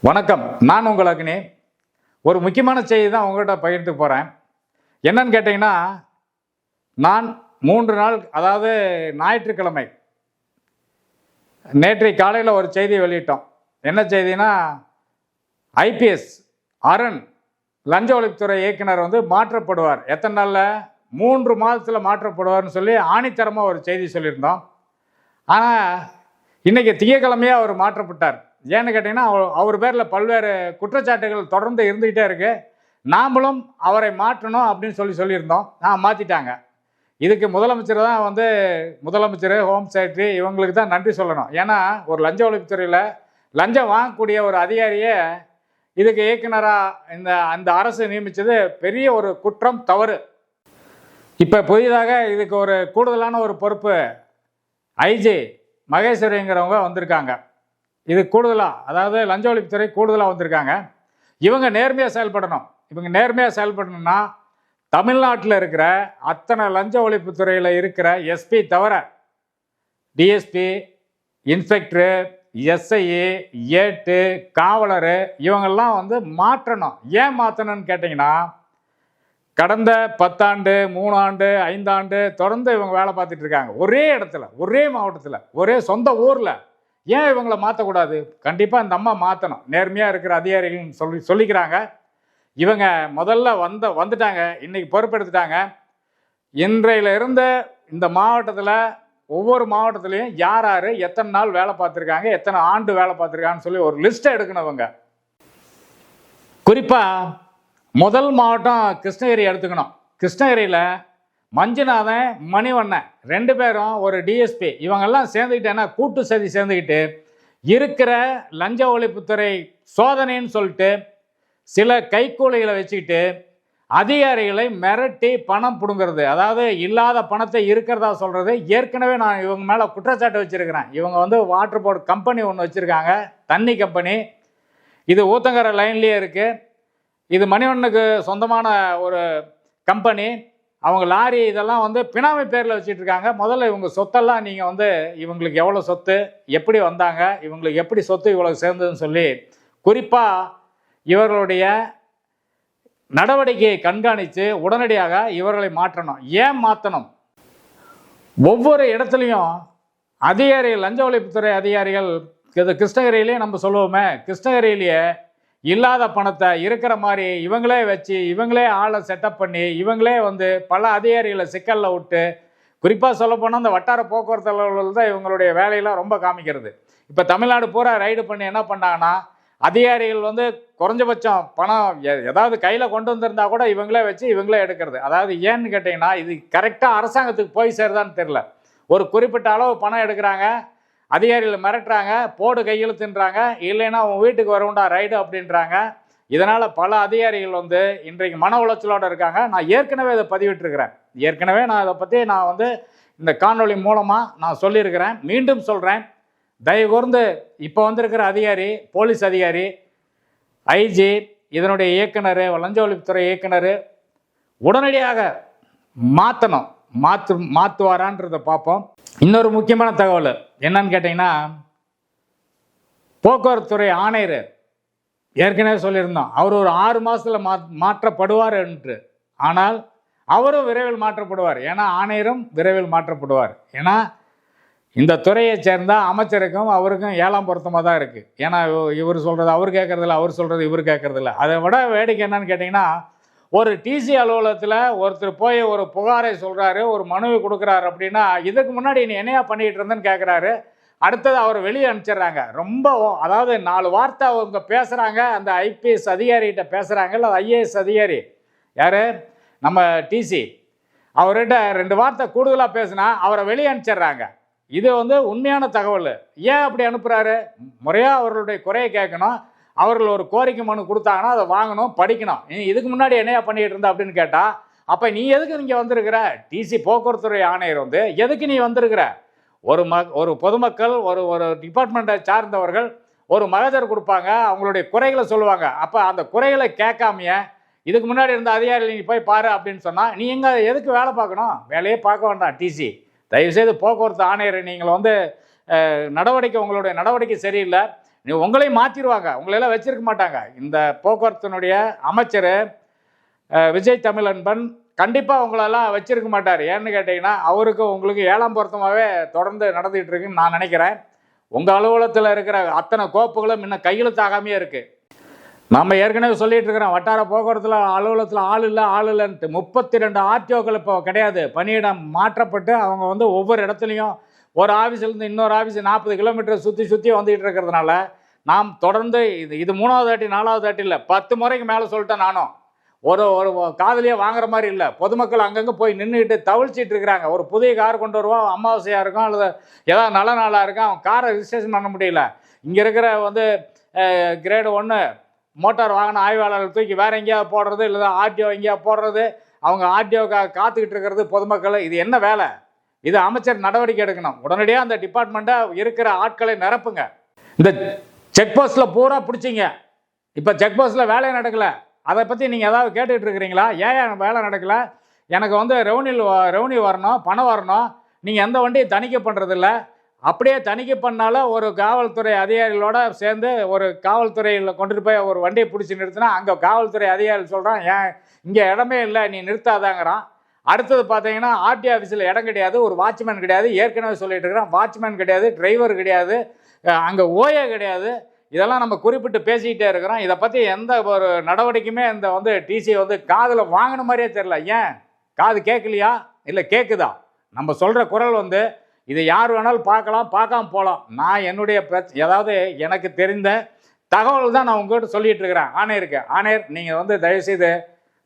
வணக்கம். நான் உங்கள் அக்னி. ஒரு முக்கியமான செய்தி தான் உங்கள்கிட்ட பகிர்ந்து போகிறேன். என்னன்னு கேட்டிங்கன்னா, நான் 3 நாள், அதாவது ஞாயிற்றுக்கிழமை நேற்றைய காலையில் ஒரு செய்தி வெளியிட்டோம். என்ன செய்தினா, ஐபிஎஸ் அருண் லஞ்ச ஒழிப்புத்துறை இயக்குனர் மாற்றப்படுவார். எத்தனை நாளில்? 3 மாதத்தில் மாற்றப்படுவார்னு சொல்லி ஆணித்தரமாக ஒரு செய்தி சொல்லியிருந்தோம். ஆனால் இன்றைக்கி திங்கட்கிழமையாக அவர் மாற்றப்பட்டார். ஏன்னு கேட்டிங்கன்னா, அவர் பேரில் பல்வேறு குற்றச்சாட்டுகள் தொடர்ந்து இருந்துக்கிட்டே இருக்குது. நாமளும் அவரை மாற்றணும் அப்படின்னு சொல்லியிருந்தோம். மாற்றிட்டாங்க. இதுக்கு முதலமைச்சர் தான் முதலமைச்சர், ஹோம் செக்ரட்டரி இவங்களுக்கு தான் நன்றி சொல்லணும். ஏன்னா ஒரு லஞ்ச ஒழிப்புத்துறையில் லஞ்சம் வாங்கக்கூடிய ஒரு அதிகாரியை இதுக்கு இயக்குனராக அந்த அரசு நியமித்தது பெரிய ஒரு குற்றம், தவறு. இப்போ புதிதாக இதுக்கு ஒரு கூடுதலான ஒரு பொறுப்பு ஐஜி மகேஸ்வரிங்கிறவங்க வந்திருக்காங்க. இது கூடுதலாக, அதாவது லஞ்ச ஒழிப்புத்துறை கூடுதலாக வந்திருக்காங்க. இவங்க நேர்மையாக செயல்படணும். இவங்க நேர்மையாக செயல்படணும்னா தமிழ்நாட்டில் இருக்கிற அத்தனை லஞ்ச ஒழிப்புத்துறையில் இருக்கிற எஸ்பி தவிர டிஎஸ்பி, இன்ஸ்பெக்டரு, எஸ்ஐ, ஏட்டு, காவலர் இவங்கெல்லாம் மாற்றணும். ஏன் மாற்றணும்னு கேட்டிங்கன்னா, கடந்த 10 ஆண்டு, 3 ஆண்டு, 5 ஆண்டு தொடர்ந்து இவங்க வேலை பார்த்துட்டு இருக்காங்க. ஒரே இடத்துல, ஒரே மாவட்டத்தில், ஒரே சொந்த ஊரில். ஏன் இவங்களை மாற்றக்கூடாது? கண்டிப்பாக இந்த அம்மா மாற்றணும். நேர்மையாக இருக்கிற அதிகாரிகள் சொல்லிக்கிறாங்க. இவங்க முதல்ல வந்துட்டாங்க, இன்னைக்கு பொறுப்பெடுத்துட்டாங்க. இன்றையில இருந்த இந்த மாவட்டத்தில் ஒவ்வொரு மாவட்டத்திலையும் யார் யார் எத்தனை நாள் வேலை பார்த்துருக்காங்க, எத்தனை ஆண்டு வேலை பார்த்துருக்காங்கன்னு சொல்லி ஒரு லிஸ்ட்டை எடுக்கணும். இவங்க குறிப்பாக முதல் மாவட்டம் கிருஷ்ணகிரி எடுத்துக்கணும். கிருஷ்ணகிரியில் மஞ்சுநாதன், மணிவண்ணன் 2 பேரும் ஒரு டிஎஸ்பி இவங்கெல்லாம் சேர்ந்துக்கிட்டேன்னா கூட்டு சதி சேர்ந்துக்கிட்டு இருக்கிற லஞ்ச ஒழிப்புத்துறை சோதனைன்னு சொல்லிட்டு சில கைக்கூலிகளை வச்சுக்கிட்டு அதிகாரிகளை மிரட்டி பணம் பிடுங்கிறது. அதாவது இல்லாத பணத்தை இருக்கிறதா சொல்கிறது. ஏற்கனவே நான் இவங்க மேலே குற்றச்சாட்டு வச்சுருக்கிறேன். இவங்க வாட்டர் போர்டு கம்பெனி ஒன்று வச்சுருக்காங்க, தண்ணி கம்பெனி. இது ஊத்தங்கரை லைன்லேயே இருக்குது. இது மணிவண்ணனுக்கு சொந்தமான ஒரு கம்பெனி. அவங்க லாரி இதெல்லாம் பினாமி பேரில் வச்சுட்டு இருக்காங்க. முதல்ல இவங்க சொத்தெல்லாம் நீங்கள் இவங்களுக்கு எவ்வளோ சொத்து, எப்படி வந்தாங்க, இவங்களுக்கு எப்படி சொத்து இவ்வளோ சேர்ந்ததுன்னு சொல்லி குறிப்பாக இவர்களுடைய நடவடிக்கையை கண்காணித்து உடனடியாக இவர்களை மாற்றணும். ஏன் மாற்றணும்? ஒவ்வொரு இடத்துலையும் அதிகாரிகள், லஞ்ச ஒழிப்புத்துறை அதிகாரிகள், இது கிருஷ்ணகிரியிலே நம்ம சொல்லுவோமே, கிருஷ்ணகிரியிலேயே இல்லாத பணத்தை இருக்கிற மாதிரி இவங்களே வச்சு, இவங்களே ஆளை செட்டப் பண்ணி, இவங்களே பல அதிகாரிகளை சிக்கலில் விட்டு, குறிப்பாக சொல்லப்போனால் அந்த வட்டார போக்குவரத்து அலுவலர்கள் தான் இவங்களுடைய வேலையெல்லாம் ரொம்ப காமிக்கிறது. இப்போ தமிழ்நாடு பூரா ரைடு பண்ணி என்ன பண்ணாங்கன்னா, அதிகாரிகள் குறைஞ்சபட்சம் பணம் ஏதாவது கையில் கொண்டு வந்திருந்தா கூட இவங்களே வச்சு இவங்களே எடுக்கிறது. அதாவது ஏன்னு கேட்டிங்கன்னா, இது கரெக்டாக அரசாங்கத்துக்கு போய் சேருதான்னு தெரில. ஒரு குறிப்பிட்ட அளவு பணம் எடுக்கிறாங்க, அதிகாரிகள் மிரட்டுறாங்க, போடு கையெழுத்துன்றாங்க, இல்லைன்னா உன் வீட்டுக்கு வரும்டா ரைடு அப்படின்றாங்க. இதனால் பல அதிகாரிகள் இன்றைக்கு மன உளைச்சலோடு இருக்காங்க. நான் ஏற்கனவே இதை பதிவிட்டிருக்கிறேன். ஏற்கனவே நான் இதை பற்றி இந்த காணொளி மூலமாக நான் சொல்லியிருக்கிறேன். மீண்டும் சொல்கிறேன், தயவு கூர்ந்து இப்போ வந்திருக்கிற அதிகாரி, போலீஸ் அதிகாரி, ஐஜி, இதனுடைய இயக்குனர், லஞ்ச ஒழிப்புத்துறை இயக்குனர் உடனடியாக மாற்றணும். மாற்றுவாரான்றதை பார்ப்போம். இன்னொரு முக்கியமான தகவல் என்னன்னு கேட்டிங்கன்னா, போக்குவரத்துறை ஆணையர் ஏற்கனவே சொல்லியிருந்தோம், அவர் ஒரு 6 மாதத்தில் மாற்றப்படுவார் என்று. ஆனால் அவரும் விரைவில் மாற்றப்படுவார். ஏன்னா ஆணையரும் விரைவில் மாற்றப்படுவார். ஏன்னா இந்த துறையை சேர்ந்த அமைச்சருக்கும் அவருக்கும் 7ஆம் பொருத்தமாக தான் இருக்குது. ஏன்னா இவர் சொல்கிறது அவர் கேட்குறதில்ல, அவர் சொல்கிறது இவர் கேட்குறதில்ல. அதை விட வேடிக்கை என்னன்னு கேட்டிங்கன்னா, ஒரு டிசி அலுவலகத்தில் ஒருத்தர் போய் ஒரு புகாரை சொல்கிறாரு, ஒரு மனுவை கொடுக்குறாரு அப்படின்னா, இதுக்கு முன்னாடி நீ என்னையா பண்ணிகிட்டு இருந்தேன்னு கேட்குறாரு. அடுத்தது அவர் வெளியே அனுப்பிச்சிடுறாங்க. ரொம்ப, அதாவது 4 வார்த்தை அவங்க பேசுகிறாங்க, அந்த ஐபிஎஸ் அதிகாரிகிட்ட பேசுகிறாங்க, இல்லை ஐஏஎஸ் அதிகாரி யார், நம்ம டிசி, அவர்கிட்ட 2 வார்த்தை கூடுதலாக பேசுனா அவரை வெளியே அனுப்பிச்சிடுறாங்க. இது உண்மையான தகவல். ஏன் அப்படி அனுப்புகிறாரு? முறையாக அவர்களுடைய குறையை கேட்கணும். அவர்கள் ஒரு கோரிக்கை மனு கொடுத்தாங்கன்னா அதை வாங்கணும், படிக்கணும். நீ இதுக்கு முன்னாடி என்னையா பண்ணிகிட்டு இருந்த அப்படின்னு கேட்டால், அப்போ நீ எதுக்கு இங்கே வந்திருக்கிற? டிசி போக்குவரத்துறை ஆணையர் எதுக்கு நீ வந்திருக்கிற? ஒரு பொதுமக்கள், ஒரு டிபார்ட்மெண்ட்டை சார்ந்தவர்கள் ஒரு மகஜர் கொடுப்பாங்க, அவங்களுடைய குறைகளை சொல்லுவாங்க. அப்போ அந்த குறைகளை கேட்காமையே இதுக்கு முன்னாடி இருந்த அதிகாரிகள் நீ போய் பாரு அப்படின்னு சொன்னால், நீ எங்கே எதுக்கு வேலை பார்க்கணும்? வேலையே பார்க்க வேண்டாம். டிசி, தயவுசெய்து போக்குவரத்து ஆணையர், நீங்கள் நடவடிக்கை, உங்களுடைய நடவடிக்கை சரியில்லை. உங்களையும் மாற்றிடுவாங்க, உங்களையெல்லாம் வச்சிருக்க மாட்டாங்க. இந்த போக்குவரத்தினுடைய அமைச்சர் விஜய் தமிழன்பன் கண்டிப்பாக உங்களெல்லாம் வச்சிருக்க மாட்டார். ஏன்னு கேட்டிங்கன்னா அவருக்கு உங்களுக்கு 7ஆம் பொருத்தமாகவே தொடர்ந்து நடந்துகிட்டு இருக்குன்னு நான் நினைக்கிறேன். உங்கள் அலுவலகத்தில் இருக்கிற அத்தனை கோப்புகளும் இன்னும் கையெழுத்தாகாமையே இருக்குது. நம்ம ஏற்கனவே சொல்லிட்டு இருக்கிறோம், வட்டார போக்குவரத்தில் அலுவலகத்தில் ஆள் இல்லைன்ட்டு. 32 ஆர்டிஓக்கள் இப்போ கிடையாது, பணியிடம் மாற்றப்பட்டு அவங்க வந்து ஒவ்வொரு இடத்துலையும் ஒரு ஆஃபீஸ்லேருந்து இன்னொரு ஆஃபீஸ் 40 கிலோமீட்டர் சுற்றி வந்துகிட்டு இருக்கிறதுனால நாம் தொடர்ந்து இது 3வது வாட்டி 4வது வாட்டி இல்லை, 10 முறைக்கு மேலே சொல்லிட்டேன். நானும் ஒரு காதலியே வாங்குற மாதிரி இல்லை. பொதுமக்கள் அங்கங்கே போய் நின்றுக்கிட்டு தவிழ்ச்சிட்டு இருக்கிறாங்க. ஒரு புதிய கார் கொண்டு வருவோம், அமாவாசையாக இருக்கும் அல்லது ஏதாவது நல்ல நாளாக இருக்கும், அவன் காரை ரிஜிஸ்ட்ரேஷன் பண்ண முடியல. இங்கே இருக்கிற வந்து கிரேடு 1 மோட்டார் வாகன ஆய்வாளர்கள் தூக்கி வேற எங்கேயாவது போடுறது, இல்லை ஆர்டிஓ எங்கேயாவது போடுறது, அவங்க ஆர்டிஓக்காக காத்துக்கிட்டு இருக்கிறது பொதுமக்கள். இது என்ன வேலை? இது அமைச்சர் நடவடிக்கை எடுக்கணும். உடனடியாக அந்த டிபார்ட்மெண்ட்டை இருக்கிற ஆட்களை நிரப்புங்க. இந்த செக் போஸ்ட்டில் பூரா பிடிச்சிங்க, இப்போ செக் போஸ்ட்டில் வேலையை நடக்கலை. அதை பற்றி நீங்கள் ஏதாவது கேட்டுக்கிட்டு இருக்கிறீங்களா? ஏன் வேலை நடக்கலை? எனக்கு வந்து ரெவன்யூ வரணும், பணம் வரணும், நீங்கள் எந்த வண்டியும் தணிக்கை பண்ணுறதில்ல. அப்படியே தணிக்கை பண்ணாலும் ஒரு காவல்துறை அதிகாரிகளோட சேர்ந்து ஒரு காவல்துறையில் கொண்டுட்டு போய் ஒரு வண்டியை பிடிச்சி நிறுத்தினா அங்கே காவல்துறை அதிகாரி சொல்கிறான், ஏன் இங்கே இடமே இல்லை, நீ நிறுத்தாதாங்கிறான். அடுத்தது பார்த்தீங்கன்னா ஆர்டி ஆஃபீஸில் இடம் கிடையாது, ஒரு வாட்ச்மேன் கிடையாது. ஏற்கனவே சொல்லிட்டு இருக்கிறான், வாட்ச்மேன் கிடையாது, டிரைவர் கிடையாது, அங்கே ஓஏ கிடையாது. இதெல்லாம் நம்ம குறிப்பிட்டு பேசிக்கிட்டே இருக்கிறோம். இதை பற்றி எந்த ஒரு நடவடிக்கையுமே இந்த வந்து டிசி வந்து காதில் வாங்கின மாதிரியே தெரியல. ஏன் காது கேட்கலையா இல்லை கேட்குதா? நம்ம சொல்கிற குரல் வந்து இதை யார் வேணாலும் பார்க்கலாம், பார்க்காம போகலாம். நான் என்னுடைய ஏதாவது எனக்கு தெரிந்த தகவல் தான் நான் உங்கள்கிட்ட சொல்லிகிட்டு இருக்கிறேன். ஆணையர் நீங்கள் வந்து தயவுசெய்து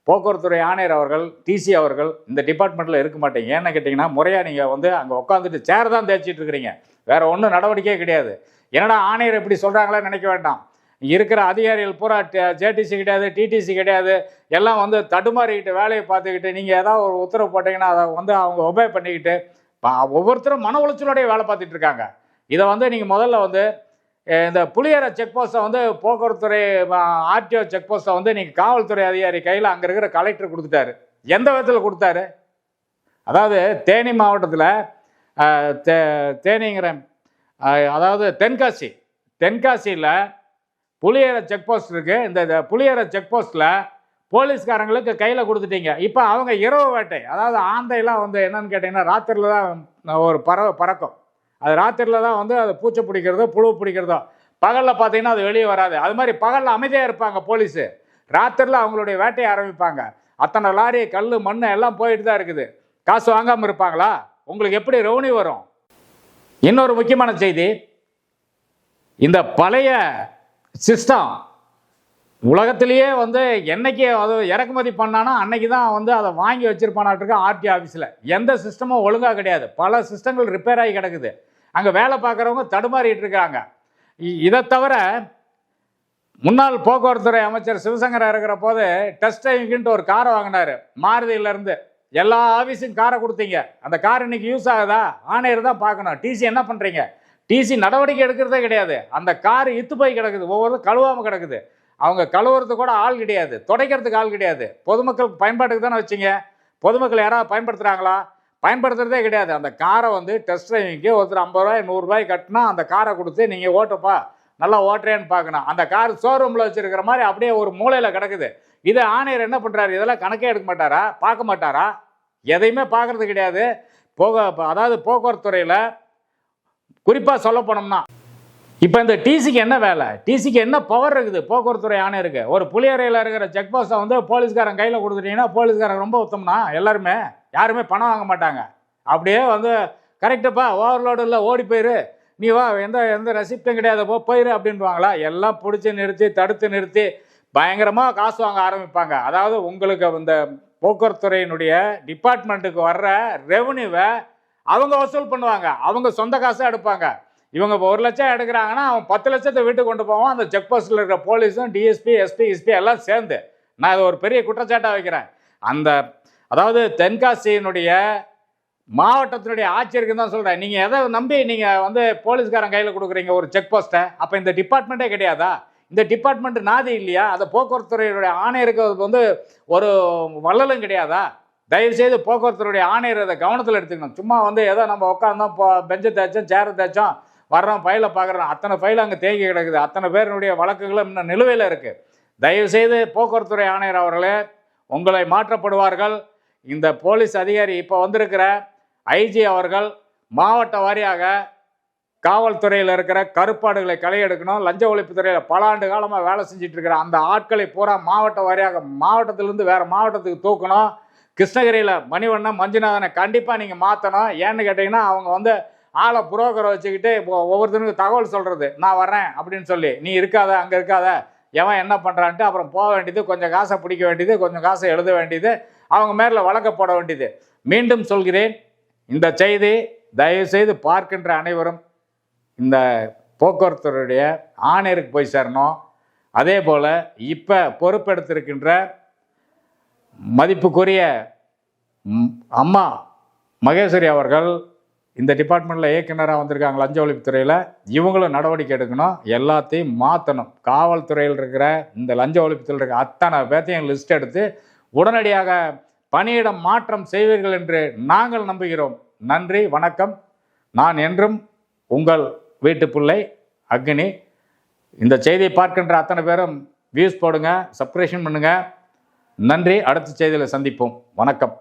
போக்குவரத்துறை ஆணையர் அவர்கள், டிசி அவர்கள் இந்த டிபார்ட்மெண்ட்டில் இருக்க மாட்டீங்க. ஏன்னு கேட்டிங்கன்னா முறையாக நீங்கள் வந்து அங்கே உட்காந்துட்டு சேர் தான் தேய்ச்சிட்டு இருக்கிறீங்க, வேறு ஒன்றும் நடவடிக்கையே கிடையாது. என்னடா ஆணையர் எப்படி சொல்கிறாங்களே நினைக்க வேண்டாம். இருக்கிற அதிகாரிகள் பூரா ஜேடிசி கிடையாது, டிடிசி கிடையாது, எல்லாம் வந்து தடுமாறிக்கிட்டு வேலையை பார்த்துக்கிட்டு நீங்கள் ஏதாவது ஒரு உத்தரவு போட்டிங்கன்னா அதை வந்து அவங்க ஒபே பண்ணிக்கிட்டு ஒவ்வொருத்தரும் மன உளைச்சலோடைய வேலை பார்த்துட்டு இருக்காங்க. இதை வந்து நீங்கள் முதல்ல வந்து இந்த புளியரை செக் போஸ்ட்டை வந்து போக்குவரத்துறை ஆர்டிஓ செக் போஸ்ட்டை வந்து நீங்கள் காவல்துறை அதிகாரி கையில் அங்கே இருக்கிற கலெக்டர் கொடுத்துட்டாரு. எந்த விதத்தில் கொடுத்தாரு? அதாவது தேனி மாவட்டத்தில் தேனிங்கிற அதாவது தென்காசியில் புளியரை செக் போஸ்ட் இருக்குது. இந்த புளியரை செக் போஸ்ட்டில் போலீஸ்காரங்களுக்கு கையில் கொடுத்துட்டீங்க. இப்போ அவங்க இரவு வேட்டை, அதாவது ஆந்தையெல்லாம் வந்து என்னன்னு கேட்டிங்கன்னா ராத்திரியில் தான் ஒரு பறக்கும். அது ராத்திரியில் தான் வந்து அது பூச்சை பிடிக்கிறதோ புழு பிடிக்கிறதோ. பகலில் பார்த்தீங்கன்னா அது வெளியே வராது. அது மாதிரி பகலில் அமைதியாக இருப்பாங்க போலீஸு, ராத்திரியில் அவங்களுடைய வேட்டையை ஆரம்பிப்பாங்க. அத்தனை லாரி கல் மண் எல்லாம் போயிட்டு தான் இருக்குது. காசு வாங்காமல் இருப்பாங்களா? உங்களுக்கு எப்படி ரெவன்யூ வரும்? இன்னொரு முக்கியமான செய்தி, இந்த பழைய சிஸ்டம் உலகத்திலேயே வந்து என்னைக்கு அது இறக்குமதி பண்ணானா அன்னைக்கு தான் வந்து அதை வாங்கி வச்சிருப்பானாட்டிருக்கு ஆர்டி ஆஃபீஸில். எந்த சிஸ்டமும் ஒழுங்காக கிடையாது, பல சிஸ்டங்கள் ரிப்பேர் ஆகி கிடக்குது. அங்கே வேலை பார்க்குறவங்க தடுமாறிட்டு இருக்காங்க. இதை தவிர முன்னாள் போக்குவரத்துறை அமைச்சர் சிவசங்கர் இருக்கிற போது டெஸ்ட் டிரைவிங்ன்ட்டு ஒரு காரை வாங்கினார். மாருதியிலேருந்து எல்லா ஆஃபீஸுக்கும் காரை கொடுத்தீங்க. அந்த கார் இன்னைக்கு யூஸ் ஆகுதா? ஆணையர் தான் பார்க்கணும். டிசி என்ன பண்ணுறீங்க? டிசி நடவடிக்கை எடுக்கிறதே கிடையாது. அந்த கார் இத்து போய் கிடக்குது, ஒவ்வொரு கழுவாமல் கிடக்குது. அவங்க கழுவுறதுக்கு கூட ஆள் கிடையாது, துடைக்கிறதுக்கு ஆள் கிடையாது. பொதுமக்கள் பயன்பாட்டுக்கு தானே வச்சிங்க. பொதுமக்கள் யாராவது பயன்படுத்துகிறாங்களா? பயன்படுத்துறதே கிடையாது. அந்த காரை வந்து டெஸ்ட் டிரைவிங்க்கு ஒருத்தர் 50 ரூபாய் 100 ரூபாய் கட்டினா அந்த காரை கொடுத்து நீங்கள் ஓட்டுப்பா, நல்லா ஓட்டுறேன்னு பார்க்கணும். அந்த கார் ஷோரூமில் வச்சுருக்கிற மாதிரி அப்படியே ஒரு மூலையில் கிடக்குது. இதை ஆணையர் என்ன பண்ணுறாரு? இதெல்லாம் கணக்கே எடுக்க மாட்டாரா? பார்க்க மாட்டாரா? எதையுமே பார்க்குறது கிடையாது. அதாவது போக்குவரத்துறையில் குறிப்பாக சொல்ல போனோம்னா இப்போ இந்த டிசிக்கு என்ன வேலை? டிசிக்கு என்ன பவர் இருக்குது? போக்குவரத்துறை ஆணையருக்கு ஒரு புளியறையில் இருக்கிற செக் போஸ்ட்டை வந்து போலீஸ்காரன் கையில் கொடுத்துட்டீங்கன்னா போலீஸ்காரன் ரொம்ப உத்தம்னா எல்லாருமே யாருமே பணம் வாங்க மாட்டாங்க. அப்படியே வந்து கரெக்டுப்பா, ஓவர்லோடு இல்லை, ஓடி போயிரு, நீ வா, எந்த ரெசிப்டும் கிடையாது, போயிரு அப்படின்வாங்களா? எல்லாம் பிடிச்சி நிறுத்தி தடுத்து நிறுத்தி பயங்கரமாக காசு வாங்க ஆரம்பிப்பாங்க. அதாவது உங்களுக்கு இந்த போக்குவரத்துறையினுடைய டிபார்ட்மெண்ட்டுக்கு வர்ற ரெவன்யூவை அவங்க வசூல் பண்ணுவாங்க. அவங்க சொந்த காசாக எடுப்பாங்க. இவங்க இப்போ 1 லட்சம் எடுக்கிறாங்கன்னா அவன் 10 லட்சத்தை வீட்டுக்கு கொண்டு போவான். அந்த செக் போஸ்ட்டில் இருக்கிற போலீஸும் டிஎஸ்பி எஸ்பி எல்லாம் சேர்ந்து. நான் இது ஒரு பெரிய குற்றச்சாட்டாக வைக்கிறேன். அதாவது தென்காசியினுடைய மாவட்டத்தினுடைய ஆட்சியருக்கு தான் சொல்கிறேன். நீங்கள் எதை நம்பி நீங்கள் வந்து போலீஸ்காரன் கையில் கொடுக்குறீங்க ஒரு செக் போஸ்ட்டை? அப்போ இந்த டிபார்ட்மெண்ட்டே கிடையாதா? இந்த டிபார்ட்மெண்ட் நாதி இல்லையா? அந்த போக்குவரத்துறையுடைய ஆணையருக்கு வந்து ஒரு வள்ளலும் கிடையாதா? தயவுசெய்து போக்குவரத்துறையுடைய ஆணையர் அதை கவனத்தில் எடுத்துக்கணும். சும்மா வந்து ஏதோ நம்ம உட்காந்தோம், பெஞ்சை தேய்ச்சோம், சேரை தேய்ச்சோம், வர்றோம் ஃபைலை பார்க்குறோம், அத்தனை ஃபைல் அங்கே தேங்கி கிடக்குது. அத்தனை பேருடைய வழக்குகளும் இன்னும் நிலுவையில் இருக்குது. தயவுசெய்து போக்குவரத்துறை ஆணையர் அவர்களே, உங்களை மாற்றப்படுவார்கள். இந்த போலீஸ் அதிகாரி இப்போ வந்திருக்கிற ஐஜி அவர்கள் மாவட்ட வாரியாக காவல்துறையில் இருக்கிற கருப்பாடுகளை களையெடுக்கணும். லஞ்ச ஒழிப்புத்துறையில் பல ஆண்டு காலமாக வேலை செஞ்சுட்டு இருக்கிற அந்த ஆட்களை பூரா மாவட்ட வாரியாக மாவட்டத்திலேருந்து வேறு மாவட்டத்துக்கு தூக்கணும். கிருஷ்ணகிரியில் மணிவண்ணன் மஞ்சுநாதனை கண்டிப்பாக நீங்கள் மாற்றணும். ஏன்னு கேட்டிங்கன்னா அவங்க வந்து ஆளை புரோக்கரை வச்சுக்கிட்டு ஒவ்வொருத்தனுக்கு தகவல் சொல்கிறது, நான் வர்றேன் அப்படின்னு சொல்லி, நீ இருக்காத அங்கே இருக்காத, எவன் என்ன பண்ணுறான்ட்டு அப்புறம் போக வேண்டியது, கொஞ்சம் காசை பிடிக்க வேண்டியது, கொஞ்சம் காசை எழுத வேண்டியது, அவங்க மேலில் வழக்க போட வேண்டியது. மீண்டும் சொல்கிறேன், இந்த செய்தி தயவுசெய்து பார்க்கின்ற அனைவரும் இந்த போக்குவரத்துடைய ஆணையருக்கு போய் சேரணும். அதே போல் இப்போ பொறுப்பெடுத்திருக்கின்ற மதிப்புக்குரிய அம்மா மகேஸ்வரி அவர்கள் இந்த டிபார்ட்மெண்ட்டில் இயக்குனராக வந்திருக்காங்க லஞ்ச ஒழிப்புத்துறையில். இவங்களும் நடவடிக்கை எடுக்கணும், எல்லாத்தையும் மாற்றணும். காவல்துறையில் இருக்கிற இந்த லஞ்ச ஒழிப்புத்துறையில் இருக்கிற அத்தனை பேர்த்தையும் லிஸ்ட் எடுத்து உடனடியாக பணியிடம் மாற்றம் செய்வீர்கள் என்று நாங்கள் நம்புகிறோம். நன்றி, வணக்கம். நான் என்றும் உங்கள் வீட்டு பிள்ளை அக்னி. இந்த செய்தியை பார்க்கின்ற அத்தனை பேரும் வியூஸ் போடுங்க, சப்ஸ்கிரிப்ஷன் பண்ணுங்கள். நன்றி. அடுத்த செய்தியில் சந்திப்போம். வணக்கம்.